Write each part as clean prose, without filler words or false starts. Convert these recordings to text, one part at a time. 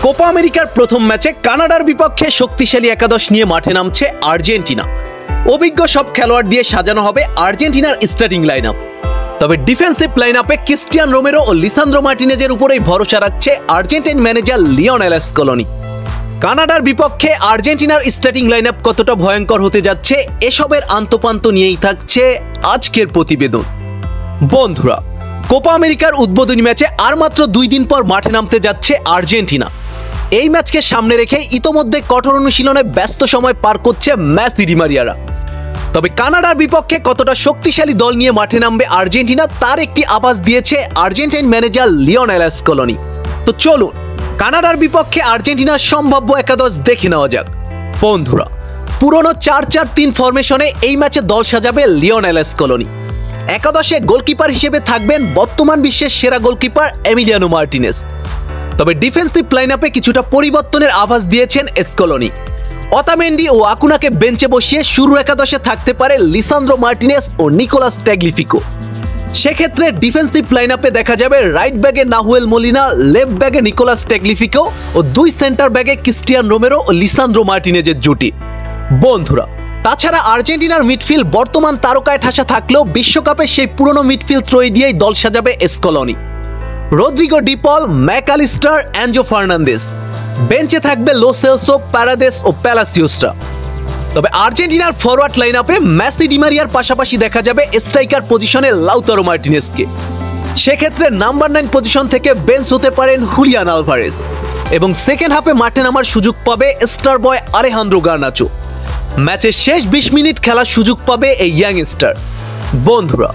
Copa আমেরিকার প্রথম ম্যাচে কানাডার বিপক্ষে শক্তিশালী একাদশ নিয়ে মাঠে নামছে আর্জেন্টিনা। অভিজ্ঞ সব খেলোয়াড় দিয়ে সাজানো হবে আর্জেন্টিনার স্টার্টিং লাইনআপ। তবে ডিফেন্সিভ লাইনআপে ক্রিস্টিয়ান রোমেরো ও লিসান্দ্রো মার্টিনেজের উপরেই ভরসা রাখছে আর্জেন্টাইন ম্যানেজার লিওনেল স্কলোনি। কানাডার বিপক্ষে আর্জেন্টিনার স্টার্টিং লাইনআপ কতটা ভয়ঙ্কর হতে যাচ্ছে, এসবের আন্তপান্ত নিয়েই থাকছে আজকের প্রতিবেদন। বন্ধুরা, কোপা আমেরিকার উদ্বোধনী ম্যাচে আর মাত্র 2 দিন পর মাঠে নামতে যাচ্ছে আর্জেন্টিনা। এই ম্যাচকে সামনে রেখে ইতোমধ্যে কঠোর অনুশীলনে ব্যস্ত সময় পার করছে মেসি ডি মারিয়ারা। তবে কানাডার বিপক্ষে কতটা শক্তিশালী দল নিয়ে মাঠে নামবে আর্জেন্টিনা, তার একটি আভাস দিয়েছে আর্জেন্টাইন ম্যানেজার লিওনেল স্কলোনি। তো চলুন কানাডার বিপক্ষে আর্জেন্টিনার সম্ভাব্য একাদশ দেখে নেওয়া যাক। বন্ধুরা, পুরনো 4-4-3 ফরমেশনে এই ম্যাচে দল সাজাবে লিওনেল স্কলোনি। একাদশে গোলকিপার হিসেবে থাকবেন বর্তমান বিশ্বের সেরা গোলকিপার এমিলিয়ানো মার্টিনেজ। তবে ডিফেন্সিভ লাইনআপে কিছুটা পরিবর্তনের আভাস দিয়েছেন স্কলোনি। অতামেন্ডি ও আকুনাকে বেঞ্চে বসিয়ে শুরু একাদশে থাকতে পারে লিসান্দ্রো মার্টিনেজ ও নিকোলাস ট্যাগলিফিকো। সেক্ষেত্রে ডিফেন্সিভ লাইনআপে দেখা যাবে রাইট ব্যাগে নাহুয়েল মোলিনা, লেফট ব্যাগে নিকোলাস ট্যাগলিফিকো ও 2 সেন্টার ব্যাগে ক্রিস্টিয়ান রোমেরো ও লিসান্দ্রো মার্টিনেজের জুটি। বন্ধুরা, তাছাড়া আর্জেন্টিনার মিডফিল্ড বর্তমান তারকায় ঠাসা থাকলেও বিশ্বকাপের সেই পুরনো মিডফিল্ড ত্রয়ী দিয়েই দল সাজাবে স্কলোনি। রদ্রিগো ডি পল, ম্যাকঅ্যালিস্টার, অ্যাঞ্জো ফার্নান্দেজ। বেঞ্চে থাকবে লো সেলসো, প্যারাদেস ও প্যালাসিওসরা। তবে আর্জেন্টিনার ফরওয়ার্ড লাইনআপে মেসি ডি মারিয়ার পাশাপাশি দেখা যাবে স্ট্রাইকার পজিশনে লাউতারো মার্টিনেজকে। সেক্ষেত্রে নাম্বার 9 পজিশন থেকে বেঞ্চ হতে পারেন হুলিয়ান আলভারেজ এবং সেকেন্ড হাফে মাঠে নামার সুযোগ পাবে স্টার বয় আলেহান্দ্রো গার্নাচো। ম্যাচের শেষ 20 মিনিট খেলার সুযোগ পাবে এই ইয়াংস্টার। বন্ধুরা,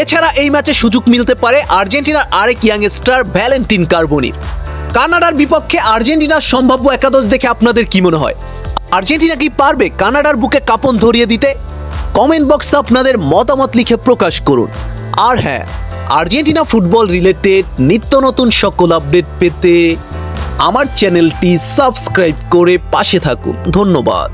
এছাড়া এই ম্যাচে সুযোগ মিলতে পারে আর্জেন্টিনার আরেক ইয়াংস্টার ভ্যালেন্টিন কার্বোনির। কানাডার বিপক্ষে আর্জেন্টিনার সম্ভাব্য একাদশ দেখে আপনাদের কি মনে হয়? আর্জেন্টিনা কি পারবে কানাডার বুকে কাঁপন ধরিয়ে দিতে? কমেন্ট বক্সে আপনাদের মতামত লিখে প্রকাশ করুন। আর হ্যাঁ, আর্জেন্টিনা ফুটবল রিলেটেড নিত্য নতুন সকল আপডেট পেতে আমার চ্যানেলটি সাবস্ক্রাইব করে পাশে থাকুন। ধন্যবাদ।